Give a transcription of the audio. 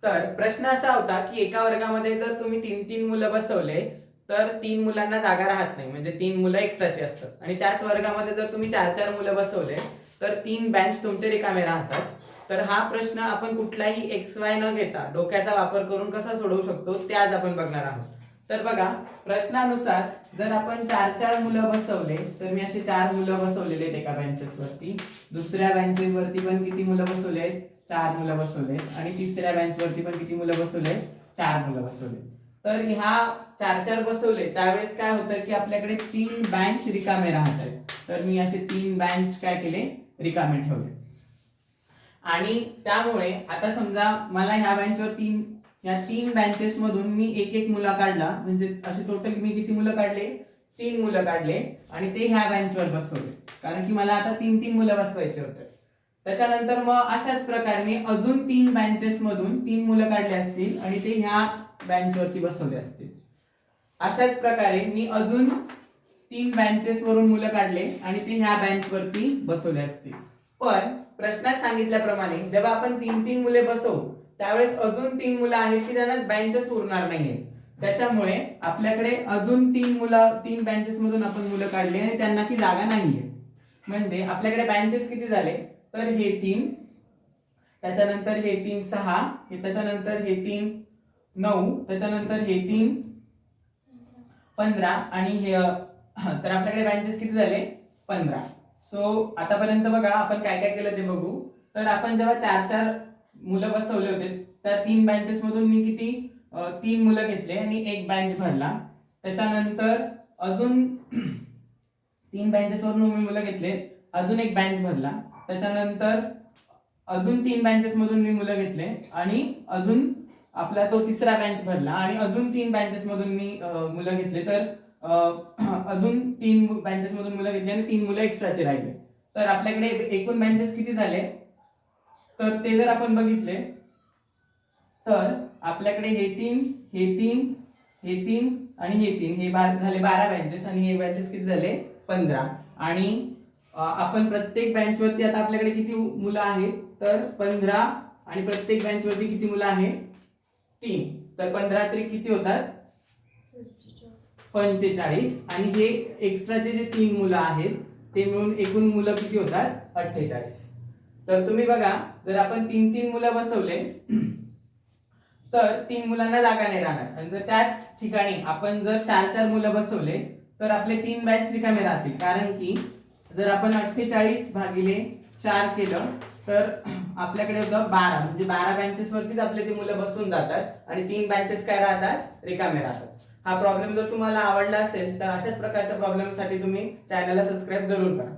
तर प्रश्न असा होता की एका वर्गामध्ये जर तुम्ही 3 मुलं बसवले तर 3 मुलांना जागा राहत नाही, म्हणजे 3 मुलं एक्स्ट्राची असतात. आणि त्याच वर्गामध्ये जर तुम्ही 4 मुलं बसवले तर 3 बेंच तुमचे रिकामे राहतात. तर हा प्रश्न आपण कुठलाही एक्स वाय न घेता डोक्याचा वापर करून कसा सोडवू शकतो ते आज आपण बघणार आहोत. तर बघा, प्रश्नानुसार जर आपण 4 मुलं बसवले तर मी असे 4 मुलं बसवलेले आहेत एका बेंचेसवरती. दुसऱ्या बेंचेसवरती पण किती मुलं बसवले आहेत? 4 मुलं बसवले. आणि तिसऱ्या बेंचवरती पण किती मुलं बसवले? 4 मुलं बसवले. तर ह्या 4 बसवले त्यावेळेस काय होतं की आपल्याकडे 3 बेंच रिकामे राहत आहेत. तर मी असे 3 बेंच काय केले? रिकामे ठेवले. आणि त्यामुळे आता समजा मला ह्या बेंचवर या 3 बेंचेस मधून मी एक मुलं काढला, म्हणजे असे टोटल मी किती मुलं काढले? 3 मुलं काढले आणि ते ह्या बेंचवर बसवले, कारण की मला आता 3 मुलं बसवायचे होते. त्याच्यानंतर मग अशाच प्रकारे मी अजून 3 बेंचेस मधून 3 मुलं काढले असतील आणि ते ह्या बेंचवरती बसवले असतील. अशाच प्रकारे मी अजून 3 बेंचेस वरून मुलं काढले आणि ते ह्या बेंचवरती बसवले असतील. पण प्रश्नात सांगितल्याप्रमाणे जेव्हा आपण 3 मुले बसवू त्यावेळेस अजून 3 मुलं आहेत की त्यांना बेंचेस उरणार नाहीये. त्याच्यामुळे आपल्याकडे अजून 3 बेंचेस मधून आपण मुलं काढले आणि त्यांना की जागा नाहीये. म्हणजे आपल्याकडे बेंचेस किती झाले? तर हे 3, त्याच्यानंतर हे 3 6, हे त्याच्यानंतर हे 3 9, त्याच्यानंतर हे 3 15 आणि हे तर आपल्याकडे बेंचेस किती झाले? 15. सो आतापर्यंत बघा आपण काय काय केलं ते बघू. तर आपण जेव्हा 4 मुलं बसवले होते त्या 3 बेंचेस मधून मी किती 3 मुलं घेतले आणि एक बेंच भरला. त्याच्यानंतर अजून 3 बेंचेस वरून मी मुलं घेतले, अजून एक बेंच भरला. त्याच्यानंतर अजून 3 बेंचेस मधून मी मुलं घेतले आणि अजून आपला तो तिसरा बेंच भरला आणि अजून 3 बेंचेस मधून मी मुलं घेतले. तर अजून 3 बेंचेस मधून मुलं घेतली आणि 3 मुलं एक्स्ट्राचे राहिले. तर आपल्याकडे एकूण बेंचेस किती झाले? तर ते जर आपण बघितले तर आपल्याकडे हे 3, हे 3, हे 3 आणि हे 3 हे झाले 12 बेंचेस आणि हे बेंचेस किती झाले? 15. आणि आपण प्रत्येक बेंचवरती आता आपल्याकडे किती मुलं आहेत? तर 15 आणि प्रत्येक बेंचवरती किती मुलं आहेत? 3. तर 15 तरी किती होतात? 45. आणि हे एक्स्ट्राचे जे 3 मुलं आहेत ते मिळून एकूण मुलं किती होतात? 48. तर तुम्ही बघा, जर आपण 3 मुलं बसवले तर 3 मुलांना जागा नाही राहणार. आणि जर त्याच ठिकाणी आपण जर 4 मुलं बसवले तर आपले 3 बेंच रिकामे राहतील, कारण की जर आपण 48 भागिले 4 केलं तर आपल्याकडे होतं 12, म्हणजे 12 बेंचेस वरतीच आपले ते मुलं बसून जातात आणि 3 बेंचेस काय राहतात? रिकामे राहतात. हा प्रॉब्लेम जर तुम्हाला आवडला असेल तर अशाच प्रकारच्या प्रॉब्लेमसाठी तुम्ही चॅनलला सबस्क्राईब जरूर करा.